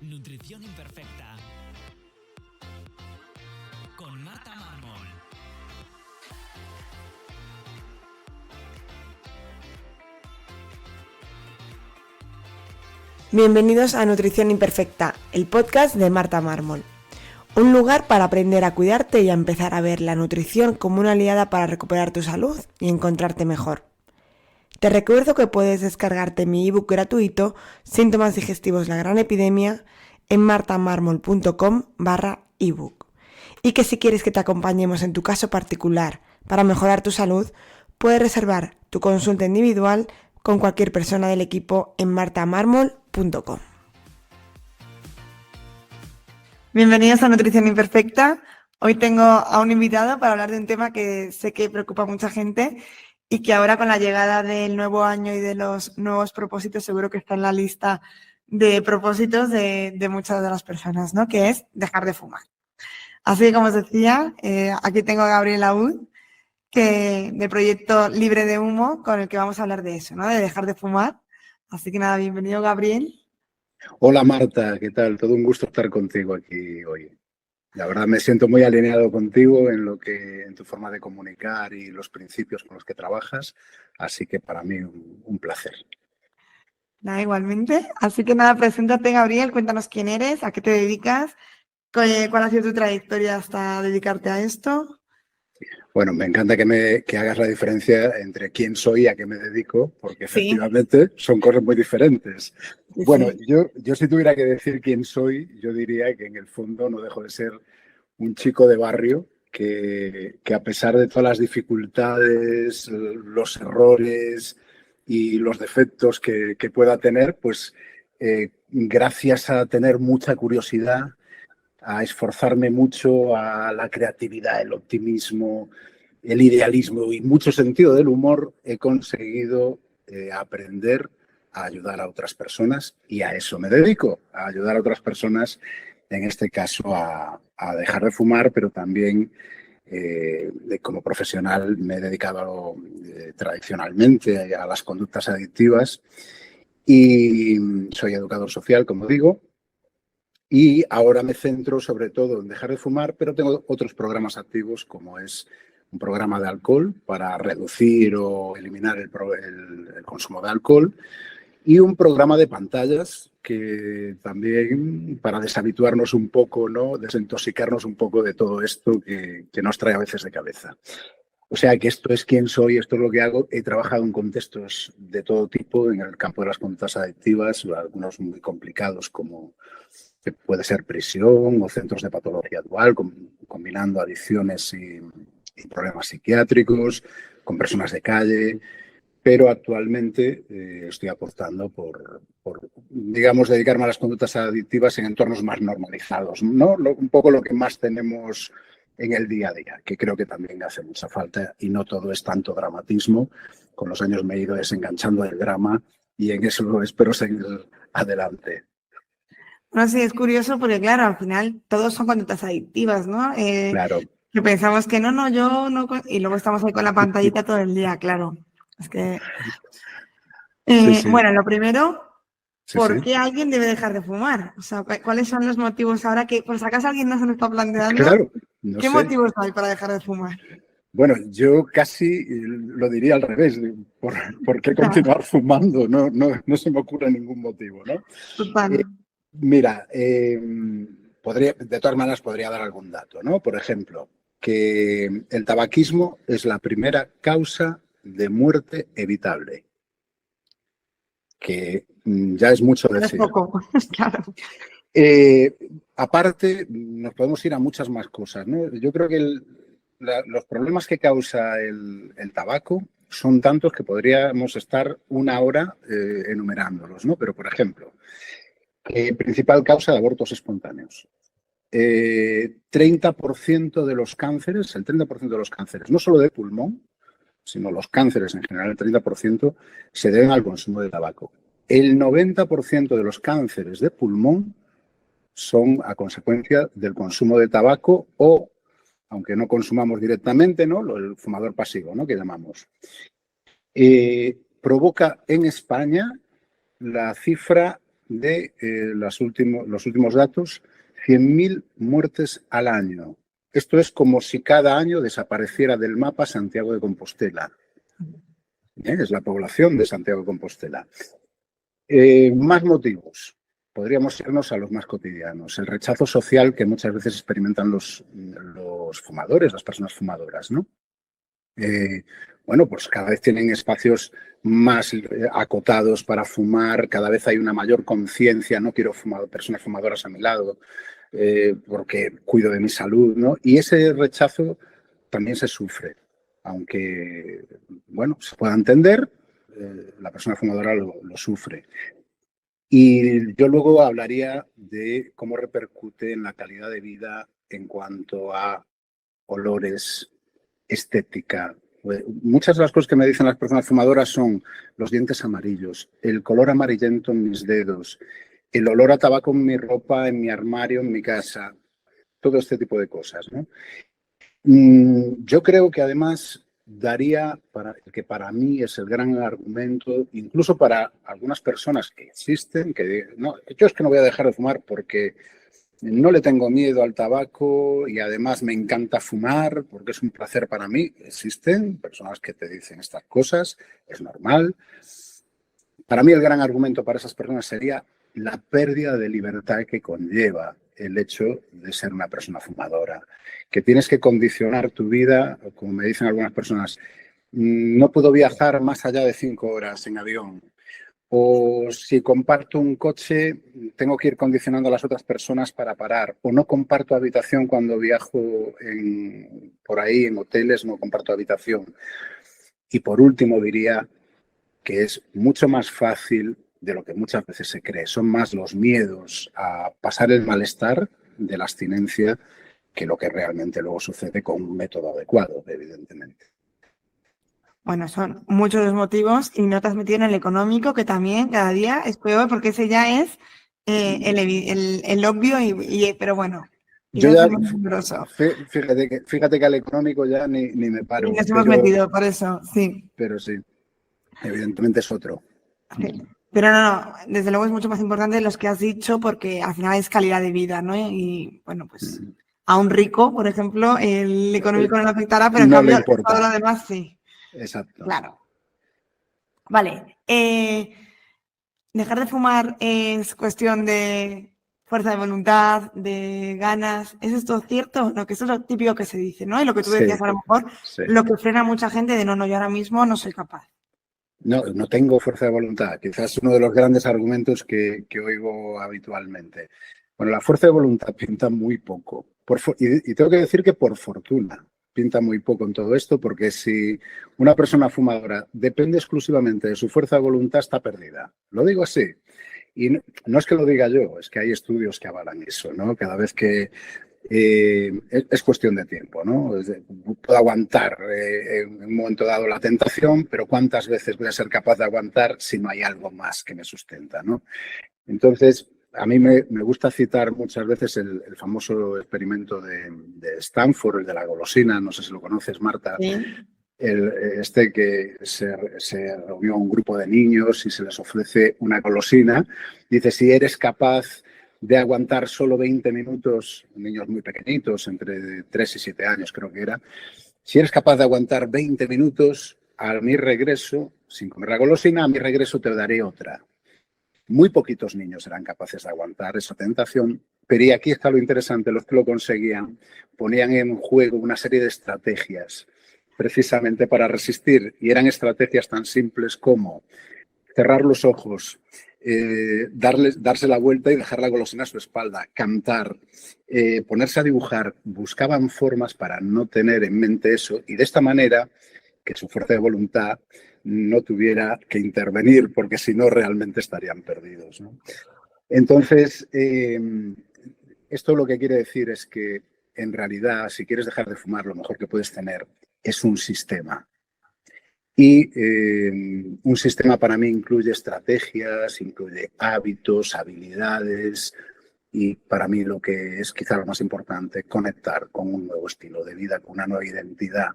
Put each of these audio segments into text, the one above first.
Nutrición Imperfecta con Marta Mármol. Bienvenidos a Nutrición Imperfecta, el podcast de Marta Mármol. Un lugar para aprender a cuidarte y a empezar a ver la nutrición como una aliada para recuperar tu salud y encontrarte mejor. Te recuerdo que puedes descargarte mi ebook gratuito Síntomas digestivos, la gran epidemia en martamarmol.com/ebook. Y que si quieres que te acompañemos en tu caso particular para mejorar tu salud, puedes reservar tu consulta individual con cualquier persona del equipo en martamarmol.com. Bienvenidos a Nutrición Imperfecta. Hoy tengo a un invitado para hablar de un tema que sé que preocupa a mucha gente y que ahora con la llegada del nuevo año y de los nuevos propósitos seguro que está en la lista de propósitos de muchas de las personas, ¿no? Que es dejar de fumar. Así que, como os decía, aquí tengo a Gabriel Aúd, de Proyecto Libre de Humo, con el que vamos a hablar de eso, ¿no? De dejar de fumar. Así que nada, bienvenido, Gabriel. Hola Marta, ¿qué tal? Todo un gusto estar contigo aquí hoy. La verdad me siento muy alineado contigo en tu forma de comunicar y los principios con los que trabajas, así que para mí un placer. Nada, igualmente. Así que nada, preséntate, Gabriel, cuéntanos quién eres, a qué te dedicas, cuál ha sido tu trayectoria hasta dedicarte a esto. Bueno, me encanta que hagas la diferencia entre quién soy y a qué me dedico, porque efectivamente son cosas muy diferentes. Sí, Bueno, sí. yo si tuviera que decir quién soy, yo diría que en el fondo no dejo de ser un chico de barrio que a pesar de todas las dificultades, los errores y los defectos que pueda tener, pues gracias a tener mucha curiosidad, a esforzarme mucho, a la creatividad, el optimismo, el idealismo y mucho sentido del humor, he conseguido aprender a ayudar a otras personas y a eso me dedico, a ayudar a otras personas, en este caso a dejar de fumar, pero también como profesional me he dedicado tradicionalmente a las conductas adictivas y soy educador social, como digo. Y ahora me centro sobre todo en dejar de fumar, pero tengo otros programas activos como es un programa de alcohol para reducir o eliminar el consumo de alcohol y un programa de pantallas que también para deshabituarnos un poco, ¿no? Desintoxicarnos un poco de todo esto que nos trae a veces de cabeza. O sea que esto es quién soy, esto es lo que hago. He trabajado en contextos de todo tipo, en el campo de las conductas adictivas, algunos muy complicados como que puede ser prisión o centros de patología dual, combinando adicciones y problemas psiquiátricos, con personas de calle, pero actualmente estoy apostando por, digamos, dedicarme a las conductas adictivas en entornos más normalizados, ¿no? Un poco lo que más tenemos en el día a día, que creo que también hace mucha falta y no todo es tanto dramatismo. Con los años me he ido desenganchando del drama y en eso espero seguir adelante. Bueno, sí, es curioso porque, claro, al final todos son conductas adictivas, ¿no? Claro. Que pensamos que no, yo no, y luego estamos ahí con la pantallita todo el día, claro. Es que, Sí. bueno, lo primero, Sí, ¿por sí. qué alguien debe dejar de fumar? O sea, ¿cuáles son los motivos ahora que, por si acaso alguien no se lo está planteando? Claro, no ¿Qué sé. motivos hay para dejar de fumar? Bueno, yo casi lo diría al revés. ¿Por qué continuar fumando? No se me ocurre ningún motivo, ¿no? Total. Mira, de todas maneras podría dar algún dato, ¿no? Por ejemplo, que el tabaquismo es la primera causa de muerte evitable, que ya es mucho Es decir. poco, claro. Aparte, nos podemos ir a muchas más cosas, ¿no? Yo creo que los problemas que causa el tabaco son tantos que podríamos estar una hora enumerándolos, ¿no? Pero, por ejemplo, principal causa de abortos espontáneos. 30% de los cánceres, el 30% de los cánceres, no solo de pulmón, sino los cánceres en general, el 30%, se deben al consumo de tabaco. El 90% de los cánceres de pulmón son a consecuencia del consumo de tabaco o, aunque no consumamos directamente, ¿no? El fumador pasivo, ¿no? Que llamamos. Provoca en España la cifra de los últimos datos, 100.000 muertes al año. Esto es como si cada año desapareciera del mapa Santiago de Compostela. Es la población de Santiago de Compostela. Más motivos. Podríamos irnos a los más cotidianos. El rechazo social que muchas veces experimentan los fumadores, las personas fumadoras, ¿no? Bueno, pues cada vez tienen espacios más acotados para fumar, cada vez hay una mayor conciencia, no quiero personas fumadoras a mi lado porque cuido de mi salud, ¿no? Y ese rechazo también se sufre, aunque, bueno, se pueda entender, la persona fumadora lo sufre. Y yo luego hablaría de cómo repercute en la calidad de vida en cuanto a olores, estética. Muchas de las cosas que me dicen las personas fumadoras son los dientes amarillos, el color amarillento en mis dedos, el olor a tabaco en mi ropa, en mi armario, en mi casa, todo este tipo de cosas, ¿no? Yo creo que además daría que para mí es el gran argumento, incluso para algunas personas que existen, que no, yo es que no voy a dejar de fumar porque no le tengo miedo al tabaco y además me encanta fumar porque es un placer para mí. Existen personas que te dicen estas cosas, es normal. Para mí el gran argumento para esas personas sería la pérdida de libertad que conlleva el hecho de ser una persona fumadora, que tienes que condicionar tu vida, como me dicen algunas personas, no puedo viajar más allá de 5 horas en avión. O si comparto un coche, tengo que ir condicionando a las otras personas para parar. O no comparto habitación cuando viajo por ahí en hoteles, no comparto habitación. Y por último diría que es mucho más fácil de lo que muchas veces se cree. Son más los miedos a pasar el malestar de la abstinencia que lo que realmente luego sucede con un método adecuado, evidentemente. Bueno, son muchos los motivos y no te has metido en el económico, que también cada día es peor porque ese ya es el obvio, pero bueno. Yo ya, fíjate que al económico ya ni me paro. Y nos hemos metido por eso, sí. Pero sí, evidentemente es otro. Sí. Pero no, desde luego es mucho más importante los que has dicho porque al final es calidad de vida, ¿no? Y bueno, pues a un rico, por ejemplo, el económico no le afectará, pero en no cambio todo lo demás sí. Exacto. Claro. Vale. Dejar de fumar es cuestión de fuerza de voluntad, de ganas. ¿Es esto cierto? No, que eso es lo típico que se dice, ¿no? Y lo que tú decías a lo mejor, lo que frena a mucha gente de no, yo ahora mismo no soy capaz. No tengo fuerza de voluntad. Quizás uno de los grandes argumentos que oigo habitualmente. Bueno, la fuerza de voluntad pinta muy poco. Y tengo que decir que por fortuna pinta muy poco en todo esto, porque si una persona fumadora depende exclusivamente de su fuerza de voluntad, está perdida. Lo digo así. Y no es que lo diga yo, es que hay estudios que avalan eso, ¿no? Cada vez que es cuestión de tiempo, ¿no? Puedo aguantar en un momento dado la tentación, pero ¿cuántas veces voy a ser capaz de aguantar si no hay algo más que me sustenta, ¿no? Entonces, a mí me gusta citar muchas veces el famoso experimento de Stanford, el de la golosina, no sé si lo conoces, Marta. Sí. Que se reunió un grupo de niños y se les ofrece una golosina. Dice, si eres capaz de aguantar solo 20 minutos, niños muy pequeñitos, entre 3 y 7 años creo que era, si eres capaz de aguantar 20 minutos, a mi regreso, sin comer la golosina, a mi regreso te daré otra. Muy poquitos niños eran capaces de aguantar esa tentación, pero y aquí está lo interesante, los que lo conseguían ponían en juego una serie de estrategias precisamente para resistir, y eran estrategias tan simples como cerrar los ojos, darse la vuelta y dejar la golosina a su espalda, cantar, ponerse a dibujar. Buscaban formas para no tener en mente eso y de esta manera que su fuerza de voluntad no tuviera que intervenir, porque si no realmente estarían perdidos, ¿no? Entonces, esto lo que quiere decir es que en realidad, si quieres dejar de fumar, lo mejor que puedes tener es un sistema. Y un sistema para mí incluye estrategias, incluye hábitos, habilidades y para mí lo que es quizá lo más importante, conectar con un nuevo estilo de vida, con una nueva identidad.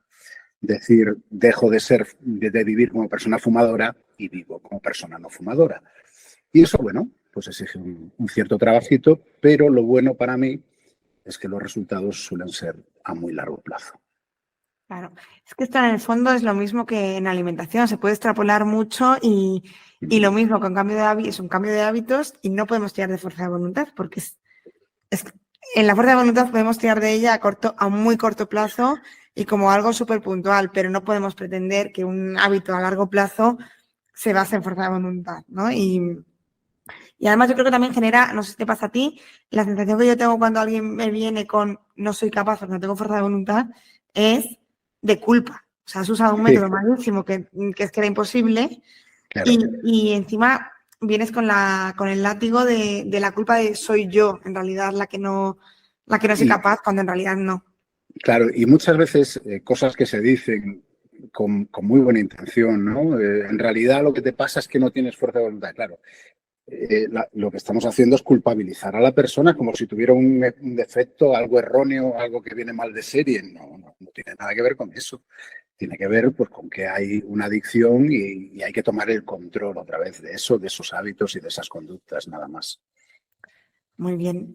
Decir, dejo de vivir como persona fumadora y vivo como persona no fumadora. Y eso, bueno, pues exige un cierto trabajito, pero lo bueno para mí es que los resultados suelen ser a muy largo plazo. Claro, es que esto en el fondo es lo mismo que en alimentación, se puede extrapolar mucho y lo mismo con cambio de hábitos, es un cambio de hábitos y no podemos tirar de fuerza de voluntad porque en la fuerza de voluntad podemos tirar de ella a muy corto plazo y como algo súper puntual, pero no podemos pretender que un hábito a largo plazo se base en fuerza de voluntad, ¿no? Y además yo creo que también genera, no sé si te pasa a ti, la sensación que yo tengo cuando alguien me viene con no soy capaz porque no tengo fuerza de voluntad es de culpa. O sea, has usado un método malísimo que es que era imposible Claro. y encima vienes con el látigo de la culpa de soy yo, en realidad, la que no soy capaz, cuando en realidad no. Claro, y muchas veces cosas que se dicen con muy buena intención, ¿no? En realidad lo que te pasa es que no tienes fuerza de voluntad, claro. Lo que estamos haciendo es culpabilizar a la persona como si tuviera un defecto, algo erróneo, algo que viene mal de serie. No tiene nada que ver con eso. Tiene que ver pues, con que hay una adicción y hay que tomar el control otra vez de eso, de esos hábitos y de esas conductas, nada más. Muy bien.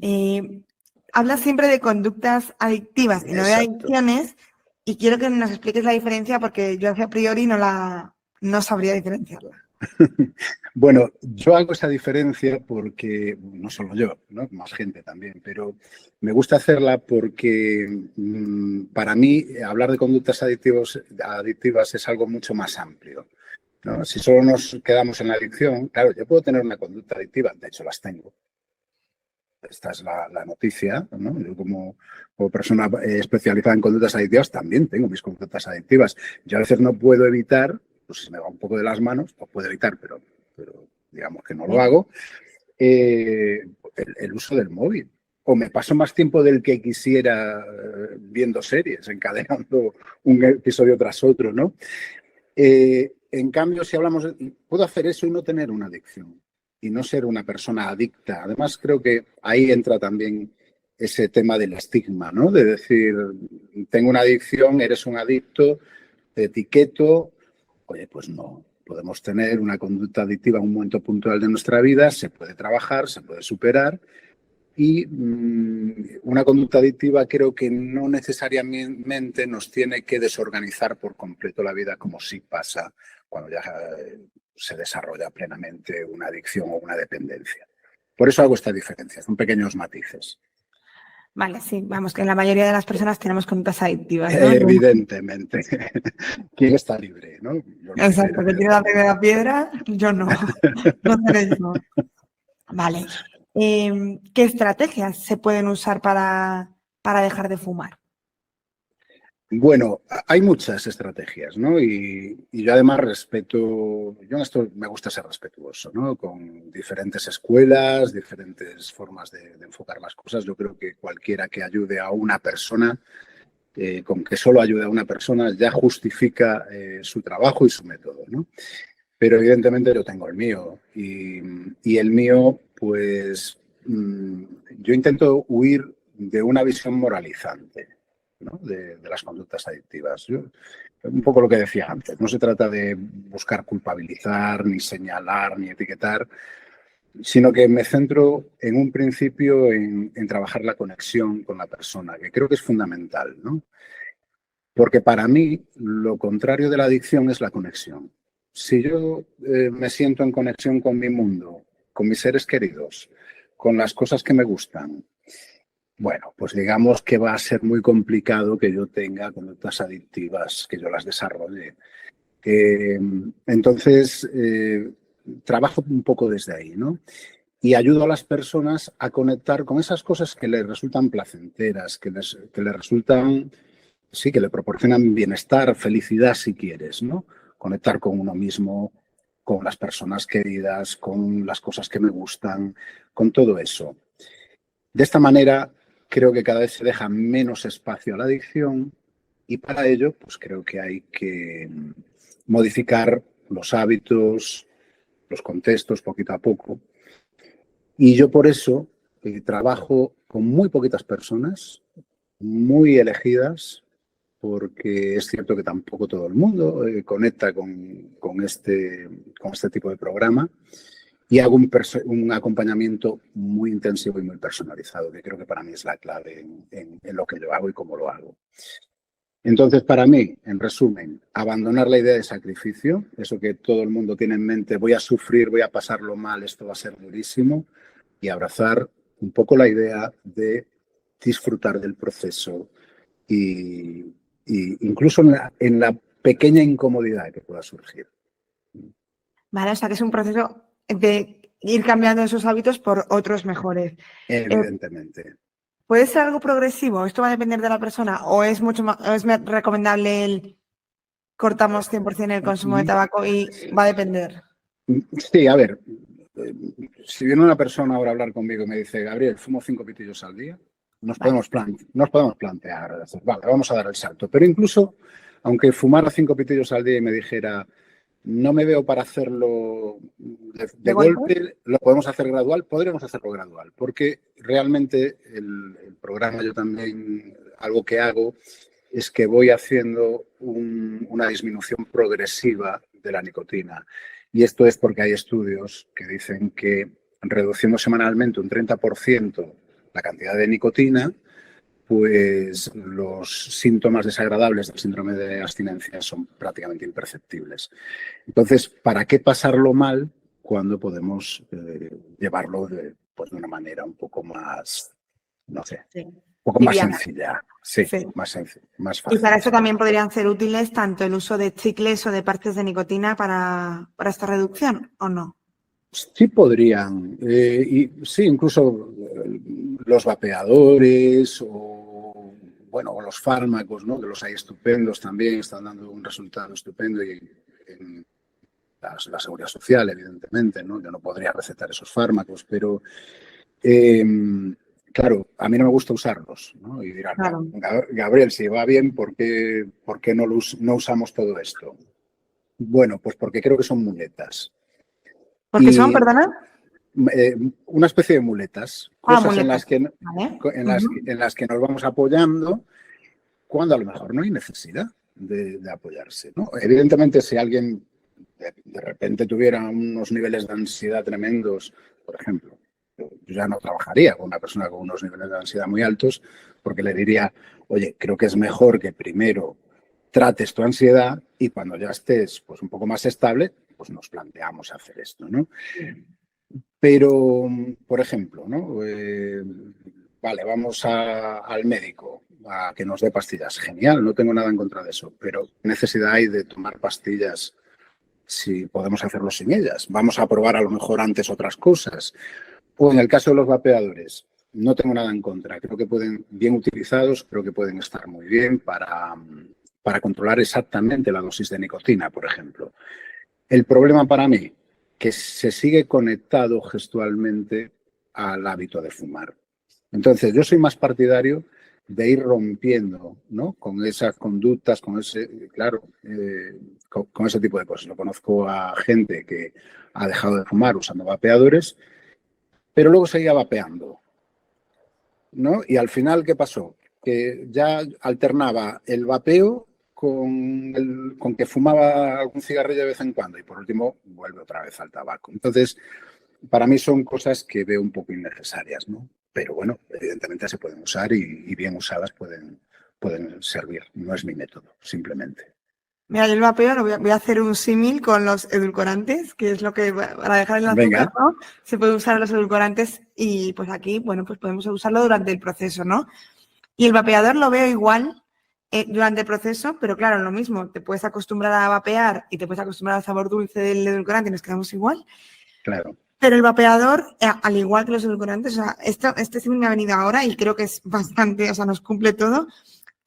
Hablas siempre de conductas adictivas y no de adicciones y quiero que nos expliques la diferencia porque yo a priori no sabría diferenciarla. Bueno, yo hago esa diferencia porque, no solo yo, ¿no? Más gente también, pero me gusta hacerla porque para mí hablar de conductas adictivas es algo mucho más amplio, ¿no? Si solo nos quedamos en la adicción, claro, yo puedo tener una conducta adictiva, de hecho las tengo. Esta es la noticia, ¿no? Yo como persona especializada en conductas adictivas también tengo mis conductas adictivas. Yo a veces no puedo evitar, pues si me va un poco de las manos, pues puedo evitar, pero digamos que no lo hago, el uso del móvil. O me paso más tiempo del que quisiera viendo series, encadenando un episodio tras otro, ¿no? En cambio, si hablamos, puedo hacer eso y no tener una adicción y no ser una persona adicta. Además, creo que ahí entra también ese tema del estigma, ¿no? De decir, tengo una adicción, eres un adicto, te etiqueto. Oye, pues no. Podemos tener una conducta adictiva en un momento puntual de nuestra vida, se puede trabajar, se puede superar. Y una conducta adictiva creo que no necesariamente nos tiene que desorganizar por completo la vida, como sí pasa cuando ya se desarrolla plenamente una adicción o una dependencia. Por eso hago esta diferencia, son pequeños matices. Vale, sí, vamos, que la mayoría de las personas tenemos conductas adictivas, ¿no? Evidentemente. ¿Quién está libre, no? Exacto, que tiene la primera piedra, yo no. No seré yo. Vale. ¿Qué estrategias se pueden usar para dejar de fumar? Bueno, hay muchas estrategias, ¿no? Y yo además respeto, yo en esto me gusta ser respetuoso, ¿no? Con diferentes escuelas, diferentes formas de enfocar las cosas. Yo creo que cualquiera que ayude a una persona, con que solo ayude a una persona, ya justifica su trabajo y su método, ¿no? Pero evidentemente yo tengo el mío y el mío, pues, yo intento huir de una visión moralizante, ¿no? de las conductas adictivas. Un poco lo que decía antes, no se trata de buscar culpabilizar, ni señalar, ni etiquetar, sino que me centro en un principio en trabajar la conexión con la persona, que creo que es fundamental, ¿no? Porque para mí lo contrario de la adicción es la conexión. Si yo me siento en conexión con mi mundo, con mis seres queridos, con las cosas que me gustan, bueno, pues digamos que va a ser muy complicado que yo tenga conductas adictivas, que yo las desarrolle. Entonces, trabajo un poco desde ahí, ¿no? Y ayudo a las personas a conectar con esas cosas que les resultan placenteras, que les resultan, sí, que le proporcionan bienestar, felicidad, si quieres, ¿no? Conectar con uno mismo, con las personas queridas, con las cosas que me gustan, con todo eso. De esta manera, creo que cada vez se deja menos espacio a la adicción y para ello, pues creo que hay que modificar los hábitos, los contextos poquito a poco. Y yo por eso trabajo con muy poquitas personas, muy elegidas, porque es cierto que tampoco todo el mundo conecta con este tipo de programa. y hago un acompañamiento muy intensivo y muy personalizado, que creo que para mí es la clave en lo que yo hago y cómo lo hago. Entonces, para mí, en resumen, abandonar la idea de sacrificio, eso que todo el mundo tiene en mente, voy a sufrir, voy a pasarlo mal, esto va a ser durísimo, y abrazar un poco la idea de disfrutar del proceso y incluso en la pequeña incomodidad que pueda surgir. Vale, o sea que es un proceso de ir cambiando esos hábitos por otros mejores. Evidentemente. ¿Puede ser algo progresivo? ¿Esto va a depender de la persona? ¿O es mucho más, es recomendable el cortamos 100% el consumo de tabaco y va a depender? Sí, a ver, si viene una persona ahora a hablar conmigo y me dice, Gabriel, fumo 5 pitillos al día, nos podemos plantear, vale, vamos a dar el salto. Pero incluso, aunque fumara 5 pitillos al día y me dijera, no me veo para hacerlo de golpe, lo podemos hacer gradual, podríamos hacerlo gradual, porque realmente el programa, yo también, algo que hago es que voy haciendo una disminución progresiva de la nicotina. Y esto es porque hay estudios que dicen que reduciendo semanalmente un 30% la cantidad de nicotina, pues los síntomas desagradables del síndrome de abstinencia son prácticamente imperceptibles. Entonces, ¿para qué pasarlo mal cuando podemos llevarlo de una manera un poco más, no sé, un poco más sencilla? Sí, más fácil. Y para eso también podrían ser útiles tanto el uso de chicles o de parches de nicotina para esta reducción, ¿o no? Sí podrían, y sí, incluso los vapeadores o los fármacos, ¿no? Que los hay estupendos también, están dando un resultado estupendo y en la seguridad social, evidentemente, ¿no? Yo no podría recetar esos fármacos, pero claro, a mí no me gusta usarlos, ¿no? Y dirán, claro, Gabriel, si va bien, ¿por qué no usamos todo esto? Bueno, pues porque creo que son muletas. ¿Por qué son, perdona? Una especie de muletas, cosas en las que nos vamos apoyando cuando a lo mejor no hay necesidad de apoyarse, ¿no? Evidentemente, si alguien de repente tuviera unos niveles de ansiedad tremendos, por ejemplo, yo ya no trabajaría con una persona con unos niveles de ansiedad muy altos porque le diría, oye, creo que es mejor que primero trates tu ansiedad y cuando ya estés pues un poco más estable, pues nos planteamos hacer esto, ¿no? Pero, por ejemplo, ¿no? Vale, vamos al médico a que nos dé pastillas. Genial, no tengo nada en contra de eso, pero ¿qué necesidad hay de tomar pastillas si podemos hacerlo sin ellas? Vamos a probar a lo mejor antes otras cosas. O en el caso de los vapeadores, no tengo nada en contra. Creo que bien utilizados, creo que pueden estar muy bien para controlar exactamente la dosis de nicotina, por ejemplo. El problema para mí, que se sigue conectado gestualmente al hábito de fumar. Entonces, yo soy más partidario de ir rompiendo, ¿no? Con esas conductas, con ese tipo de cosas. Lo conozco a gente que ha dejado de fumar usando vapeadores, pero luego seguía vapeando, ¿no? Y al final, ¿qué pasó? Que ya alternaba el vapeo con que fumaba algún cigarrillo de vez en cuando y por último vuelve otra vez al tabaco. Entonces, para mí son cosas que veo un poco innecesarias, ¿no? Pero bueno, evidentemente se pueden usar y bien usadas pueden servir. No es mi método, simplemente. Mira, yo el vapeo voy a hacer un símil con los edulcorantes, que es lo que para dejar el azúcar, ¿no? Se puede usar los edulcorantes y pues aquí, bueno, pues podemos usarlo durante el proceso, ¿no? Y el vapeador lo veo igual durante el proceso, pero claro, lo mismo, te puedes acostumbrar a vapear y te puedes acostumbrar al sabor dulce del edulcorante y nos quedamos igual. Claro. Pero el vapeador, al igual que los edulcorantes, o sea, este símil me ha venido ahora y creo que es bastante, o sea, nos cumple todo.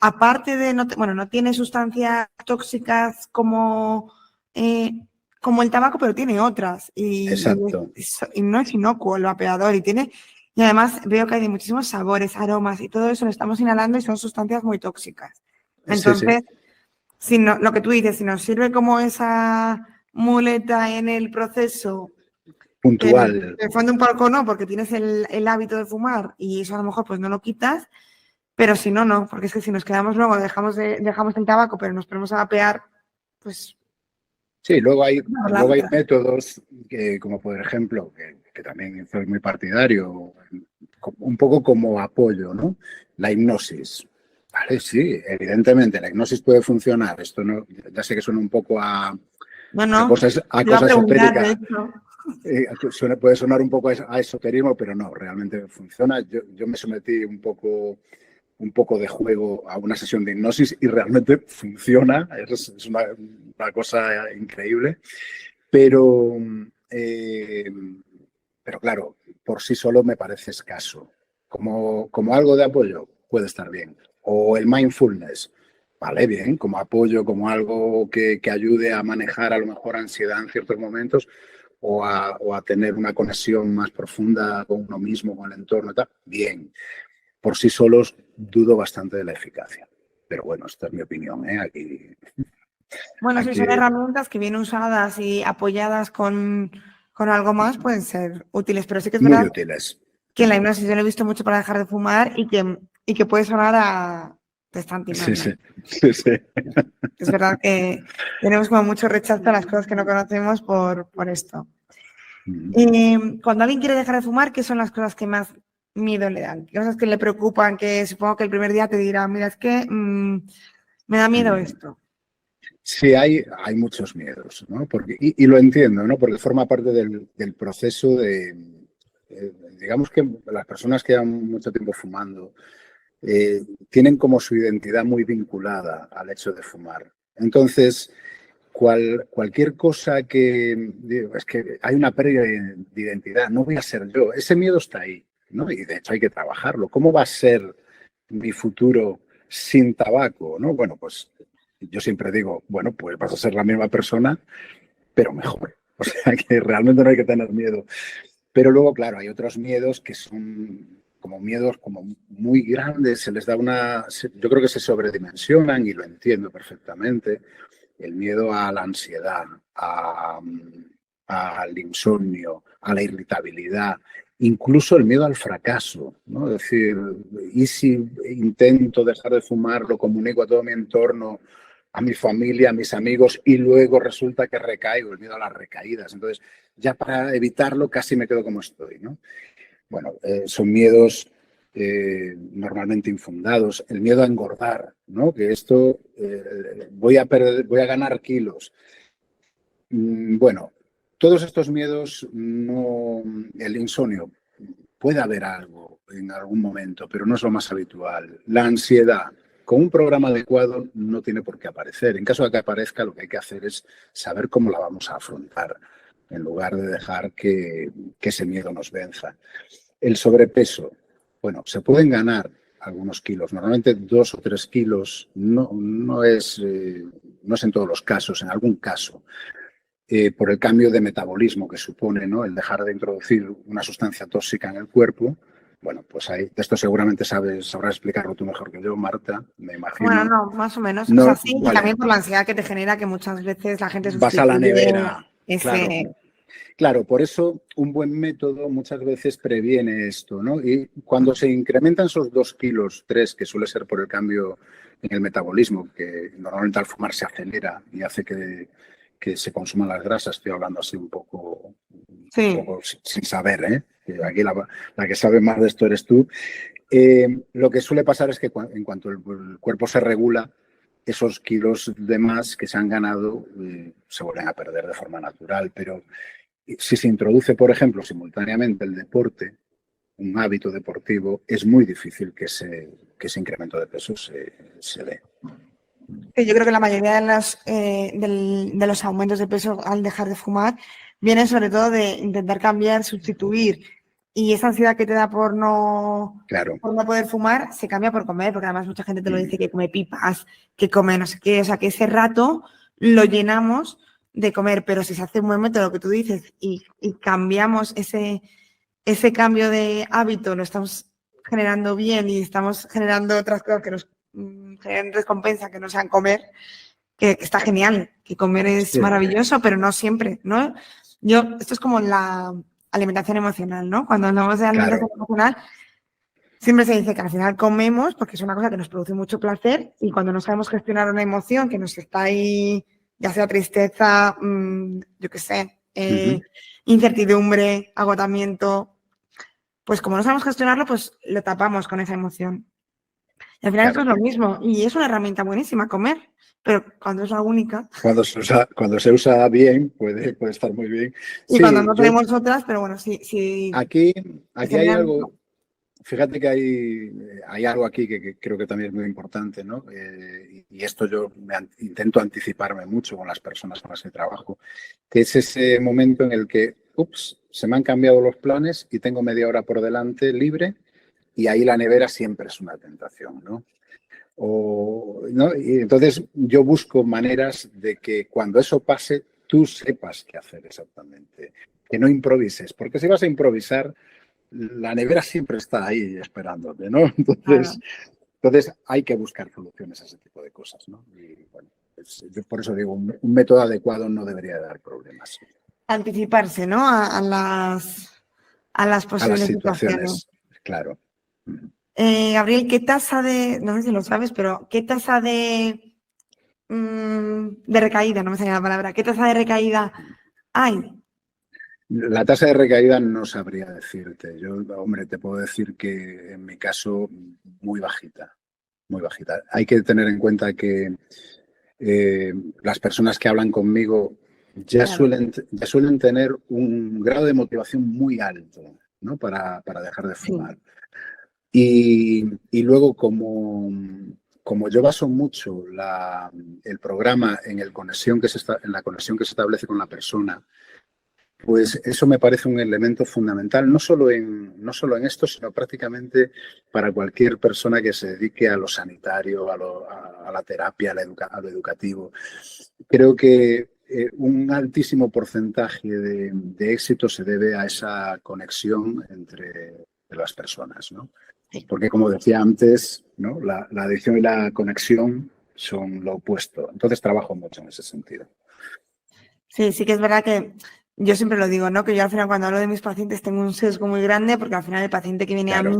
Aparte de, no tiene sustancias tóxicas como el tabaco, pero tiene otras. Exacto. Y no es inocuo el vapeador. Y además veo que hay de muchísimos sabores, aromas y todo eso lo estamos inhalando y son sustancias muy tóxicas. Entonces, sí. Lo que tú dices, si nos sirve como esa muleta en el proceso puntual. En el fondo un poco no, porque tienes el hábito de fumar y eso a lo mejor pues no lo quitas. Pero si no, no, porque es que si nos quedamos luego, dejamos el tabaco, pero nos ponemos a vapear, pues Sí, luego hay Por la otra. métodos como por ejemplo, que también soy muy partidario, un poco como apoyo, ¿no? La hipnosis. Vale, sí, evidentemente la hipnosis puede funcionar. Esto no, ya sé que suena un poco No, no, a te iba a cosa preguntar, de esotérica, hecho. puede sonar un poco a esoterismo, pero no, realmente funciona. Yo me sometí un poco de juego a una sesión de hipnosis y realmente funciona, es una cosa increíble, pero, eh, pero claro, por sí solo me parece escaso. Como algo de apoyo puede estar bien. O el mindfulness, vale, bien, como apoyo, como algo que ayude a manejar a lo mejor ansiedad en ciertos momentos o a tener una conexión más profunda con uno mismo, con el entorno y tal, bien. Por sí solos dudo bastante de la eficacia. Pero bueno, esta es mi opinión, ¿eh? Bueno, sí, Aquí son herramientas que bien usadas y apoyadas con algo más pueden ser útiles, pero sí que es muy verdad útiles. que la hipnosis yo lo he visto mucho para dejar de fumar y que puede sonar a te están Sí, timando. sí, sí, sí. Es verdad que tenemos como mucho rechazo a las cosas que no conocemos por esto. Cuando alguien quiere dejar de fumar, ¿qué son las cosas que más miedo le dan? ¿Qué cosas que le preocupan? Que supongo que el primer día te dirá, mira, es que me da miedo esto. Sí, hay muchos miedos, ¿no? Y lo entiendo, ¿no? Porque forma parte del proceso digamos que las personas que llevan mucho tiempo fumando tienen como su identidad muy vinculada al hecho de fumar. Entonces, cualquier cosa digo, es que hay una pérdida de identidad, no voy a ser yo, ese miedo está ahí, ¿no? Y de hecho hay que trabajarlo. ¿Cómo va a ser mi futuro sin tabaco, ¿no? Bueno, pues yo siempre digo, bueno, pues vas a ser la misma persona, pero mejor. O sea que realmente no hay que tener miedo. Pero luego, claro, hay otros miedos que son como miedos como muy grandes, yo creo que se sobredimensionan y lo entiendo perfectamente. El miedo a la ansiedad, al insomnio, a la irritabilidad, incluso el miedo al fracaso, ¿no? Es decir, ¿y si intento dejar de fumar, lo comunico a todo mi entorno, a mi familia, a mis amigos, y luego resulta que recaigo, el miedo a las recaídas? Entonces, ya para evitarlo casi me quedo como estoy, ¿no? Bueno, son miedos normalmente infundados. El miedo a engordar, ¿no? Que esto voy a ganar kilos. Bueno, todos estos miedos, no, el insomnio, puede haber algo en algún momento, pero no es lo más habitual. La ansiedad, con un programa adecuado, no tiene por qué aparecer. En caso de que aparezca, lo que hay que hacer es saber cómo la vamos a afrontar, en lugar de dejar que ese miedo nos venza. El sobrepeso, bueno, se pueden ganar algunos kilos, normalmente 2 o 3 kilos, no es en todos los casos, en algún caso, por el cambio de metabolismo que supone, ¿no? El dejar de introducir una sustancia tóxica en el cuerpo. Bueno, pues ahí, de esto seguramente sabrás explicarlo tú mejor que yo, Marta, me Bueno, imagino. no, más o menos. O sea, No, sí, y vale, también por la ansiedad que te genera que muchas veces la gente vas a la sustituye nevera, claro. ese... Claro, por eso un buen método muchas veces previene esto, ¿no? Y cuando se incrementan esos 2 kilos, 3, que suele ser por el cambio en el metabolismo, que normalmente al fumar se acelera y hace que se consuman las grasas, estoy hablando así un Sí. poco sin saber, ¿eh? Que aquí la que sabe más de esto eres tú. Lo que suele pasar es que en cuanto el cuerpo se regula, esos kilos de más que se han ganado se vuelven a perder de forma natural, pero si se introduce, por ejemplo, simultáneamente el deporte, un hábito deportivo, es muy difícil que ese incremento de peso se dé. Sí, yo creo que la mayoría de los aumentos de peso al dejar de fumar vienen sobre todo de intentar cambiar, sustituir. Y esa ansiedad que te da Claro. por no poder fumar se cambia por comer, porque además mucha gente te lo dice que come pipas, que come no sé qué. O sea, que ese rato lo llenamos de comer, pero si se hace un buen método, lo que tú dices, y cambiamos ese cambio de hábito, lo estamos generando bien y estamos generando otras cosas que nos generen recompensa, que no sean comer, que está genial, que comer es Sí, maravilloso, pero no siempre, ¿no? Esto es como la alimentación emocional, ¿no? Cuando hablamos de alimentación claro. emocional, siempre se dice que al final comemos porque es una cosa que nos produce mucho placer y cuando no sabemos gestionar una emoción que nos está ahí ya sea tristeza, yo qué sé, incertidumbre, agotamiento, pues como no sabemos gestionarlo, pues lo tapamos con esa emoción. Y al final esto es lo mismo, y es una herramienta buenísima comer, pero cuando es la única. Cuando se usa bien, puede estar muy bien. Y Sí, cuando no tenemos otras, pero bueno, sí. Aquí hay algo, fíjate que hay algo aquí que creo que también es muy importante, ¿no? Y esto yo intento anticiparme mucho con las personas con las que trabajo, que es ese momento en el que, se me han cambiado los planes y tengo media hora por delante libre y ahí la nevera siempre es una tentación, ¿no? ¿No? Y entonces yo busco maneras de que cuando eso pase tú sepas qué hacer exactamente, que no improvises, porque si vas a improvisar, la nevera siempre está ahí esperándote, ¿no? Entonces hay que buscar soluciones a ese tipo de cosas, ¿no? Y bueno, yo por eso digo, un método adecuado no debería dar problemas. Anticiparse, ¿no? A las posibles situaciones, claro. Gabriel, ¿qué tasa no sé si lo sabes, pero qué tasa de recaída, no me sale la palabra, qué tasa de recaída hay? La tasa de recaída no sabría decirte. Yo, hombre, te puedo decir que en mi caso muy bajita, muy bajita. Hay que tener en cuenta que las personas que hablan conmigo ya suelen tener un grado de motivación muy alto, ¿no? para dejar de fumar. Sí. Y luego, como yo baso mucho el programa en la conexión que se establece con la persona, pues eso me parece un elemento fundamental, no solo en esto, sino prácticamente para cualquier persona que se dedique a lo sanitario, a la terapia, a lo educativo. Creo que un altísimo porcentaje de éxito se debe a esa conexión entre las personas, ¿no? Porque, como decía antes, ¿no? La adicción y la conexión son lo opuesto. Entonces trabajo mucho en ese sentido. Sí, sí que es verdad que yo siempre lo digo, ¿no? Que yo al final cuando hablo de mis pacientes tengo un sesgo muy grande porque al final el paciente que viene a mí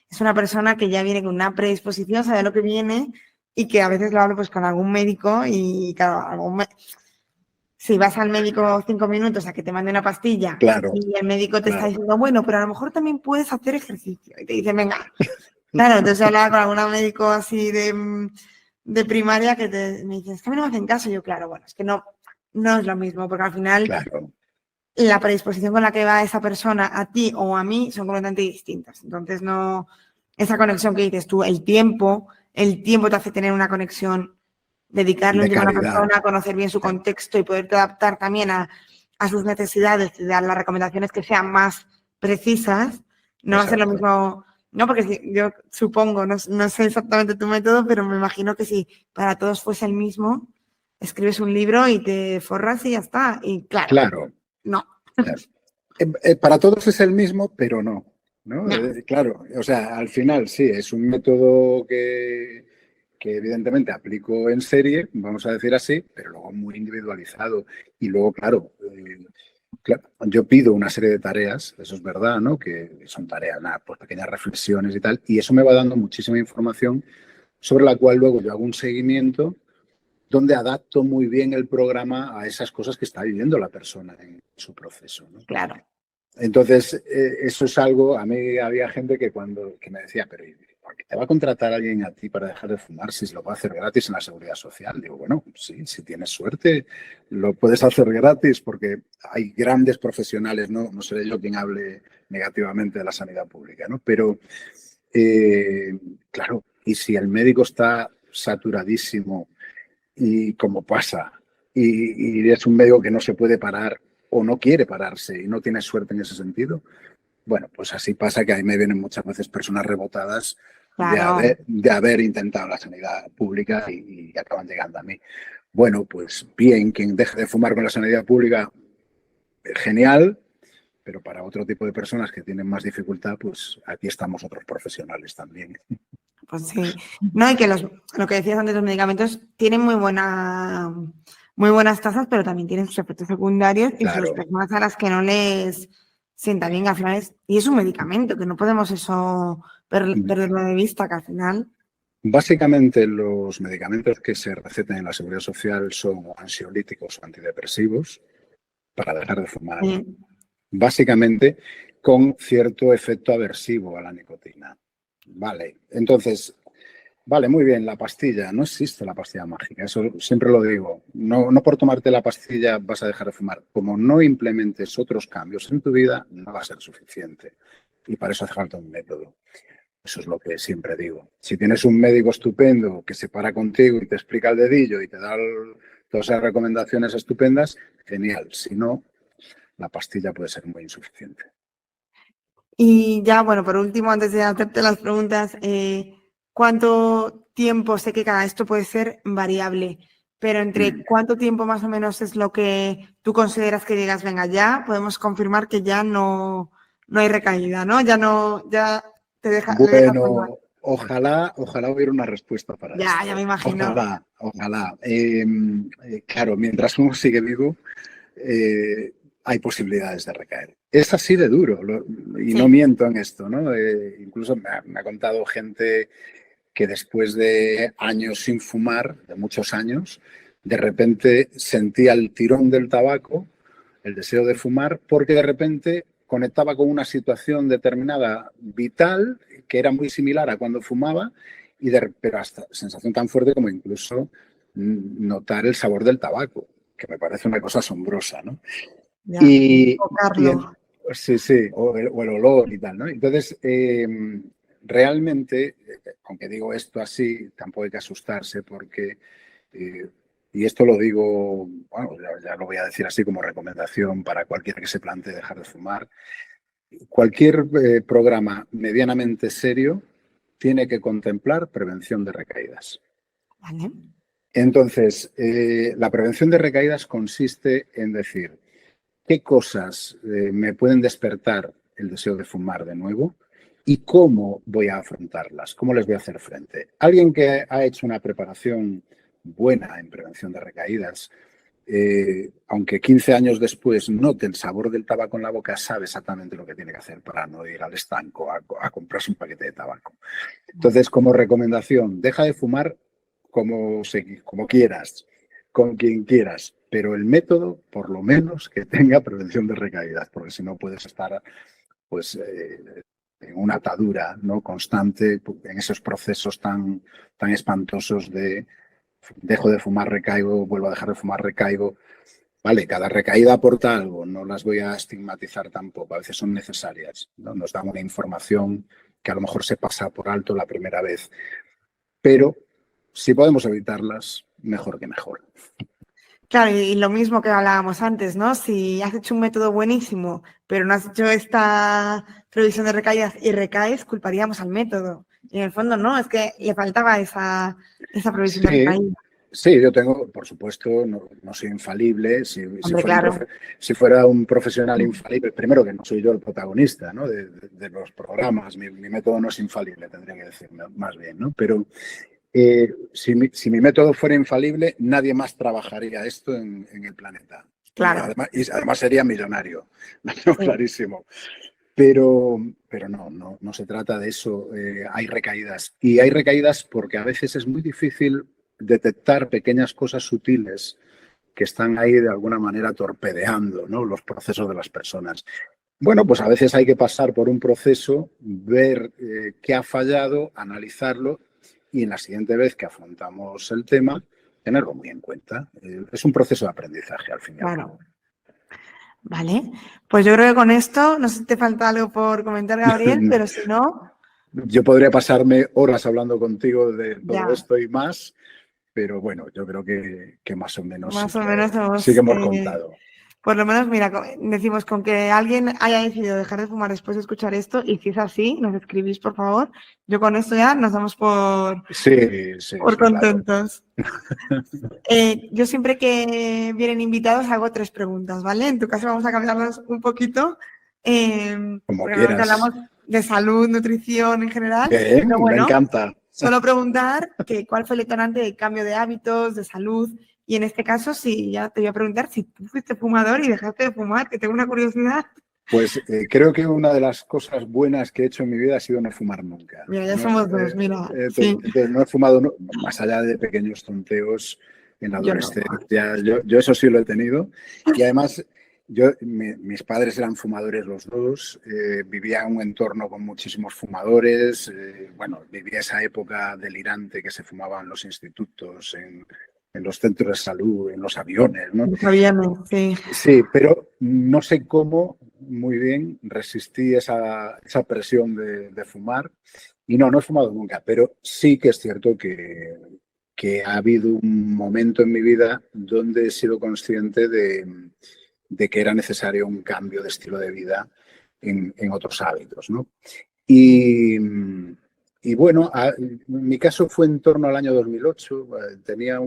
es una persona que ya viene con una predisposición, sabe lo que viene y que a veces lo hablo pues con algún médico y claro, si vas al médico 5 minutos a que te mande una pastilla y el médico te está diciendo, bueno, pero a lo mejor también puedes hacer ejercicio y te dice, venga. Claro, entonces hablaba con algún médico así de primaria que me dice, es que a mí no me hacen caso. Y yo, claro, bueno, es que no es lo mismo, porque al final la predisposición con la que va esa persona a ti o a mí son completamente distintas. Entonces, no, esa conexión que dices tú, el tiempo te hace tener una conexión, dedicarle un tiempo a una persona, conocer bien su contexto y poderte adaptar también a sus necesidades y dar las recomendaciones que sean más precisas. No va a ser lo mismo, no, porque yo supongo, no sé exactamente tu método, pero me imagino que si para todos fuese el mismo, escribes un libro y te forras y ya está. Y claro. No. Para todos es el mismo, pero no. Claro, o sea, al final sí, es un método que evidentemente aplico en serie, vamos a decir así, pero luego muy individualizado. Y luego, claro, yo pido una serie de tareas, eso es verdad, ¿no? Que son tareas, pues pequeñas reflexiones y tal, y eso me va dando muchísima información sobre la cual luego yo hago un seguimiento donde adapto muy bien el programa a esas cosas que está viviendo la persona en su proceso, ¿no? Claro. Entonces, eso es algo, a mí había gente que me decía, pero ¿por qué te va a contratar alguien a ti para dejar de fumar si se lo va a hacer gratis en la Seguridad Social? Digo, bueno, sí, si tienes suerte lo puedes hacer gratis porque hay grandes profesionales, no seré yo quien hable negativamente de la sanidad pública, ¿no? Pero, claro, y si el médico está saturadísimo y como pasa, y es un médico que no se puede parar o no quiere pararse y no tiene suerte en ese sentido, bueno, pues así pasa que ahí me vienen muchas veces personas rebotadas de haber intentado la sanidad pública y acaban llegando a mí. Bueno, pues bien, quien deje de fumar con la sanidad pública, genial, pero para otro tipo de personas que tienen más dificultad, pues aquí estamos otros profesionales también. Pues sí. No, y que lo que decías antes, los medicamentos tienen muy buenas tasas, pero también tienen sus efectos secundarios y sus personas a las que no les sienta bien al final. Y es un medicamento, que no podemos eso perderlo de vista, que al final... Básicamente los medicamentos que se recetan en la Seguridad Social son ansiolíticos o antidepresivos para dejar de fumar, básicamente con cierto efecto aversivo a la nicotina. Vale, entonces, vale, muy bien, la pastilla, no existe la pastilla mágica, eso siempre lo digo. No por tomarte la pastilla vas a dejar de fumar. Como no implementes otros cambios en tu vida, no va a ser suficiente. Y para eso hace falta un método. Eso es lo que siempre digo. Si tienes un médico estupendo que se para contigo y te explica el dedillo y te da todas esas recomendaciones estupendas, genial. Si no, la pastilla puede ser muy insuficiente. Y ya, bueno, por último, antes de hacerte las preguntas, ¿cuánto tiempo? Sé que cada esto puede ser variable, pero ¿entre cuánto tiempo más o menos es lo que tú consideras que digas, venga, ya podemos confirmar que ya no hay recaída, ¿no? Ya te deja. Bueno, ojalá hubiera una respuesta para esto. Ya me imagino. Ojalá. Claro, mientras uno sigue vivo, hay posibilidades de recaer. Es así de duro, y no miento en esto, ¿no? Incluso me ha contado gente que después de años sin fumar, de muchos años, de repente sentía el tirón del tabaco, el deseo de fumar, porque de repente conectaba con una situación determinada vital que era muy similar a cuando fumaba, pero hasta sensación tan fuerte como incluso notar el sabor del tabaco, que me parece una cosa asombrosa, ¿no? Ya, Sí, o el olor y tal, ¿no? Entonces, realmente, aunque digo esto así, tampoco hay que asustarse porque, y esto lo digo, bueno, ya lo voy a decir así como recomendación para cualquiera que se plantee dejar de fumar, cualquier programa medianamente serio tiene que contemplar prevención de recaídas. Vale. Entonces, la prevención de recaídas consiste en decir, ¿qué cosas me pueden despertar el deseo de fumar de nuevo? ¿Y cómo voy a afrontarlas? ¿Cómo les voy a hacer frente? Alguien que ha hecho una preparación buena en prevención de recaídas, aunque 15 años después note el sabor del tabaco en la boca, sabe exactamente lo que tiene que hacer para no ir al estanco a comprarse un paquete de tabaco. Entonces, como recomendación, deja de fumar como quieras, con quien quieras, pero el método, por lo menos, que tenga prevención de recaídas, porque si no puedes estar pues, en una atadura, ¿no?, constante en esos procesos tan espantosos de dejo de fumar, recaigo, vuelvo a dejar de fumar, recaigo. Vale, cada recaída aporta algo, no las voy a estigmatizar tampoco, a veces son necesarias, ¿no? Nos dan una información que a lo mejor se pasa por alto la primera vez, pero si podemos evitarlas, mejor que mejor. Claro, y lo mismo que hablábamos antes, ¿no? Si has hecho un método buenísimo, pero no has hecho esta previsión de recaídas y recaes, culparíamos al método. Y en el fondo, no, es que le faltaba esa previsión de recaídas. Sí, yo tengo, por supuesto, no soy infalible. Si fuera un profesional infalible, primero que no soy yo el protagonista, ¿no?, de los programas, mi método no es infalible, tendría que decir más bien, ¿no? Pero si mi método fuera infalible, nadie más trabajaría esto en el planeta. Claro. Y además sería millonario, clarísimo. Pero no se trata de eso. Hay recaídas. Y hay recaídas porque a veces es muy difícil detectar pequeñas cosas sutiles que están ahí de alguna manera torpedeando, ¿no?, los procesos de las personas. Bueno, pues a veces hay que pasar por un proceso, ver qué ha fallado, analizarlo y en la siguiente vez que afrontamos el tema, tenerlo muy en cuenta. Es un proceso de aprendizaje al fin y al cabo. Vale, pues yo creo que con esto, no sé si te falta algo por comentar, Gabriel, pero si no... Yo podría pasarme horas hablando contigo de todo esto y más, pero bueno, yo creo que más o menos sí que hemos contado. Por lo menos, mira, decimos con que alguien haya decidido dejar de fumar después de escuchar esto, y si es así, nos escribís, por favor. Yo con esto ya nos damos por contentos. Claro. Yo siempre que vienen invitados hago 3 preguntas, ¿vale? En tu caso vamos a cambiarlas un poquito. Como quieras. Hablamos de salud, nutrición en general. Bien, pero bueno, me encanta. Solo preguntar cuál fue el detonante de cambio de hábitos, de salud. Y en este caso, ya te voy a preguntar si tú fuiste fumador y dejaste de fumar, que tengo una curiosidad. Pues creo que una de las cosas buenas que he hecho en mi vida ha sido no fumar nunca. Mira, ya ¿No? somos dos, mira. Sí, Entonces, no he fumado, más allá de pequeños tonteos en la yo no. adolescencia. Yo eso sí lo he tenido. Y además, mis padres eran fumadores los dos. Vivía en un entorno con muchísimos fumadores. Bueno, vivía esa época delirante que se fumaba en los institutos, en los centros de salud, en los aviones, ¿no? Sabíamos, sí. Sí, pero no sé cómo muy bien resistí esa presión de fumar. Y no he fumado nunca, pero sí que es cierto que ha habido un momento en mi vida donde he sido consciente de que era necesario un cambio de estilo de vida en otros hábitos, ¿no? Y bueno, en mi caso fue en torno al año 2008. Tenía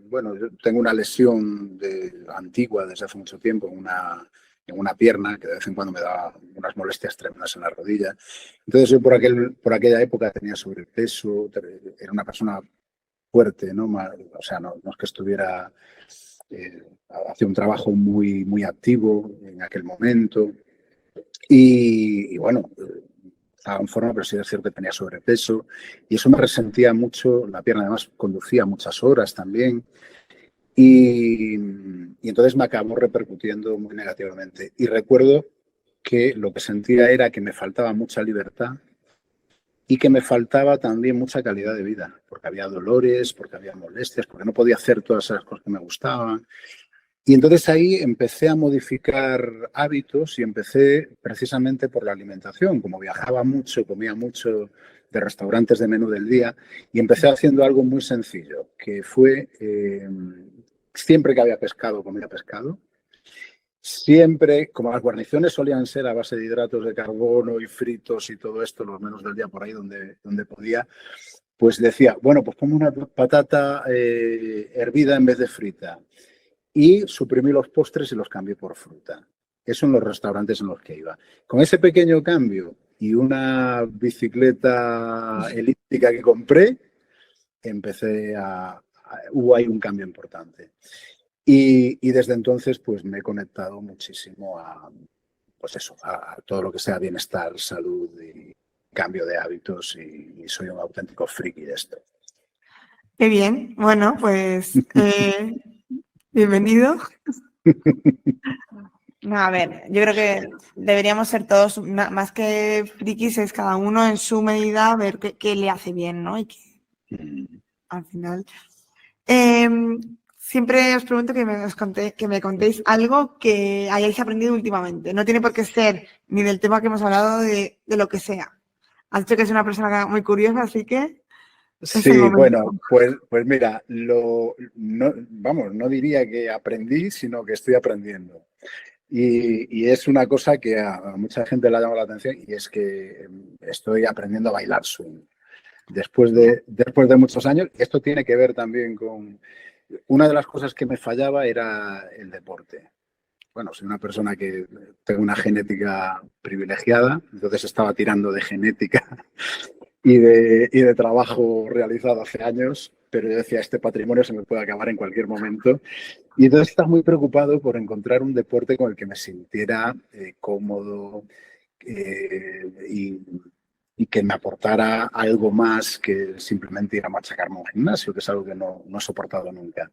bueno, yo tengo una lesión antigua desde hace mucho tiempo en una pierna, que de vez en cuando me daba unas molestias tremendas en la rodilla. Entonces yo por aquella época tenía sobrepeso, era una persona fuerte, ¿no? O sea, no es que estuviera, hacía un trabajo muy, muy activo en aquel momento. Y bueno, estaba en forma, pero sí es cierto que tenía sobrepeso y eso me resentía mucho. La pierna además conducía muchas horas también y entonces me acabó repercutiendo muy negativamente. Y recuerdo que lo que sentía era que me faltaba mucha libertad y que me faltaba también mucha calidad de vida, porque había dolores, porque había molestias, porque no podía hacer todas esas cosas que me gustaban. Y entonces ahí empecé a modificar hábitos y empecé precisamente por la alimentación. Como viajaba mucho, comía mucho de restaurantes de menú del día y empecé haciendo algo muy sencillo, que fue siempre que había pescado, comía pescado. Siempre, como las guarniciones solían ser a base de hidratos de carbono y fritos y todo esto, los menús del día por ahí donde podía, pues decía, bueno, pues pongo una patata hervida en vez de frita. Y suprimí los postres y los cambié por fruta. Eso en los restaurantes en los que iba. Con ese pequeño cambio y una bicicleta elíptica que compré, hubo ahí un cambio importante. Y desde entonces pues me he conectado muchísimo pues eso, a todo lo que sea bienestar, salud y cambio de hábitos y soy un auténtico friki de esto. Qué bien. Bueno, pues bienvenido. No, a ver, yo creo que deberíamos ser todos, más que frikis, es cada uno en su medida ver qué le hace bien, ¿no? Y que al final... siempre os pregunto que me contéis algo que hayáis aprendido últimamente. No tiene por qué ser ni del tema que hemos hablado, de lo que sea. Has dicho que es una persona muy curiosa, así que... Sí, bueno, pues mira, no diría que aprendí, sino que estoy aprendiendo. Y es una cosa que a mucha gente le ha llamado la atención y es que estoy aprendiendo a bailar swing. Después de muchos años, esto tiene que ver también con... Una de las cosas que me fallaba era el deporte. Bueno, soy una persona que tengo una genética privilegiada, entonces estaba tirando de genética y de trabajo realizado hace años, pero yo decía, este patrimonio se me puede acabar en cualquier momento. Y entonces estaba muy preocupado por encontrar un deporte con el que me sintiera cómodo y que me aportara algo más que simplemente ir a machacarme a un gimnasio, que es algo que no he soportado nunca.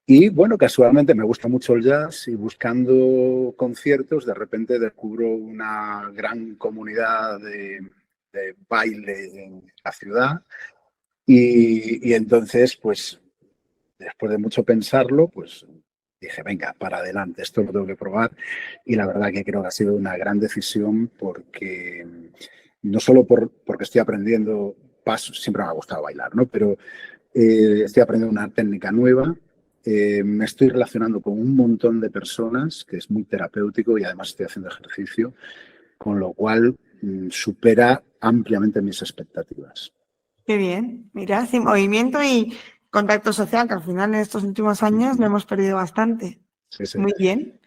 Y bueno, casualmente me gusta mucho el jazz y buscando conciertos de repente descubro una gran comunidad de baile en la ciudad y entonces pues después de mucho pensarlo pues dije venga, para adelante, esto lo tengo que probar y la verdad que creo que ha sido una gran decisión porque no solo porque estoy aprendiendo pasos, siempre me ha gustado bailar, ¿no? Pero estoy aprendiendo una técnica nueva. Me estoy relacionando con un montón de personas, que es muy terapéutico y además estoy haciendo ejercicio, con lo cual supera ampliamente mis expectativas. Qué bien. Mira, sin movimiento y contacto social, que al final en estos últimos años lo hemos perdido bastante. Sí, sí. Muy bien.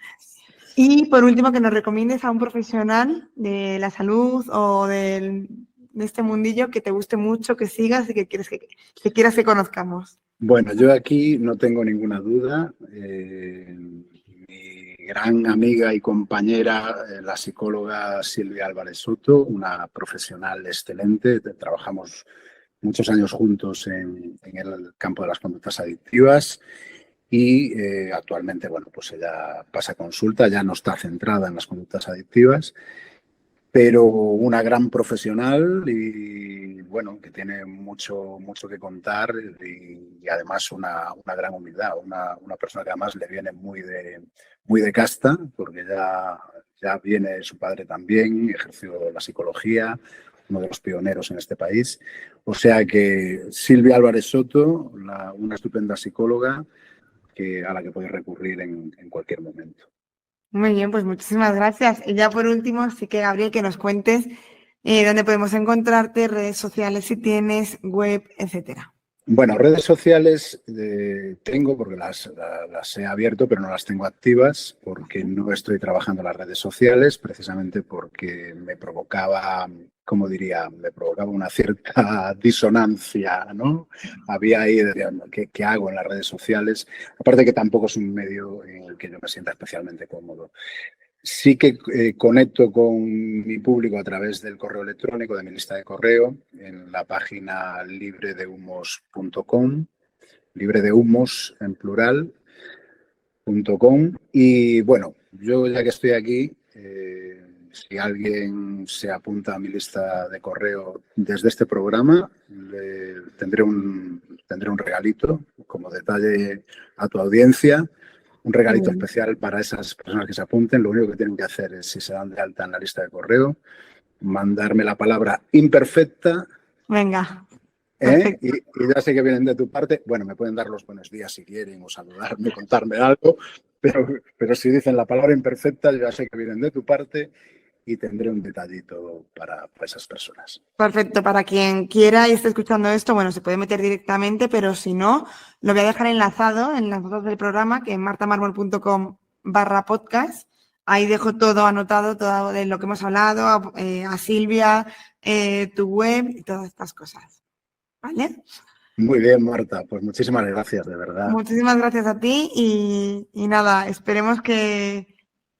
Y por último, que nos recomiendes a un profesional de la salud o de este mundillo que te guste mucho, que sigas y que quieras que conozcamos. Bueno, yo aquí no tengo ninguna duda. Mi gran amiga y compañera, la psicóloga Silvia Álvarez Soto, una profesional excelente. Trabajamos muchos años juntos en el campo de las conductas adictivas y actualmente, bueno, pues ella pasa consulta, ya no está centrada en las conductas adictivas, pero una gran profesional y, bueno, que tiene mucho que contar y además una gran humildad, una persona que además le viene muy de casta, porque ya viene su padre también, ejerció la psicología, uno de los pioneros en este país. O sea que Silvia Álvarez Soto, una estupenda psicóloga a la que podéis recurrir en cualquier momento. Muy bien, pues muchísimas gracias. Y ya por último, sí que Gabriel, que nos cuentes dónde podemos encontrarte, redes sociales si tienes, web, etcétera. Bueno, redes sociales tengo porque las he abierto, pero no las tengo activas porque no estoy trabajando en las redes sociales, precisamente porque me provocaba, como diría, una cierta disonancia, ¿no? Había ahí, ¿qué hago en las redes sociales? Aparte que tampoco es un medio en el que yo me sienta especialmente cómodo. Sí que conecto con mi público a través del correo electrónico, de mi lista de correo, en la página libredehumos.com, libredehumos en plural.com. Y bueno, yo ya que estoy aquí, si alguien se apunta a mi lista de correo desde este programa, tendré un regalito como detalle a tu audiencia. Un regalito especial para esas personas que se apunten. Lo único que tienen que hacer es, si se dan de alta en la lista de correo, mandarme la palabra imperfecta. Venga. Y ya sé que vienen de tu parte. Bueno, me pueden dar los buenos días si quieren o saludarme, contarme algo, pero si dicen la palabra imperfecta, yo ya sé que vienen de tu parte y tendré un detallito para esas personas. Perfecto, para quien quiera y esté escuchando esto, bueno, se puede meter directamente, pero si no, lo voy a dejar enlazado en las notas del programa, que en martamarmol.com/podcast. Ahí dejo todo anotado, todo de lo que hemos hablado, a Silvia, tu web y todas estas cosas. ¿Vale? Muy bien, Marta, pues muchísimas gracias, de verdad. Muchísimas gracias a ti y nada, esperemos que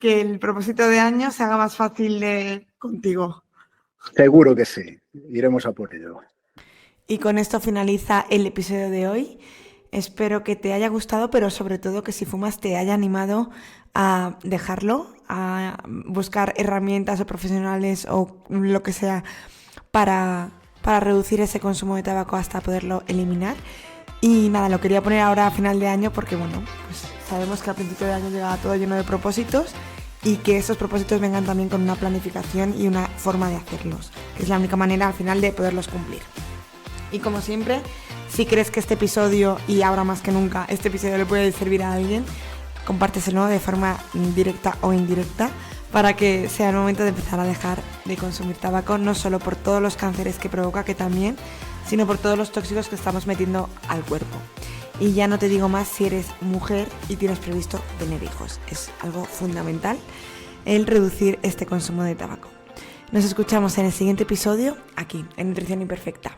el propósito de año se haga más fácil contigo. Seguro que sí, iremos a por ello. Y con esto finaliza el episodio de hoy. Espero que te haya gustado, pero sobre todo que si fumas te haya animado a dejarlo, a buscar herramientas o profesionales o lo que sea para reducir ese consumo de tabaco hasta poderlo eliminar. Y nada, lo quería poner ahora a final de año porque, bueno, pues sabemos que a principio de año llega todo lleno de propósitos y que esos propósitos vengan también con una planificación y una forma de hacerlos, que es la única manera al final de poderlos cumplir. Y como siempre, si crees que este episodio, y ahora más que nunca, este episodio le puede servir a alguien, compárteselo de forma directa o indirecta para que sea el momento de empezar a dejar de consumir tabaco, no solo por todos los cánceres que provoca, que también, sino por todos los tóxicos que estamos metiendo al cuerpo. Y ya no te digo más si eres mujer y tienes previsto tener hijos. Es algo fundamental el reducir este consumo de tabaco. Nos escuchamos en el siguiente episodio, aquí, en Nutrición Imperfecta.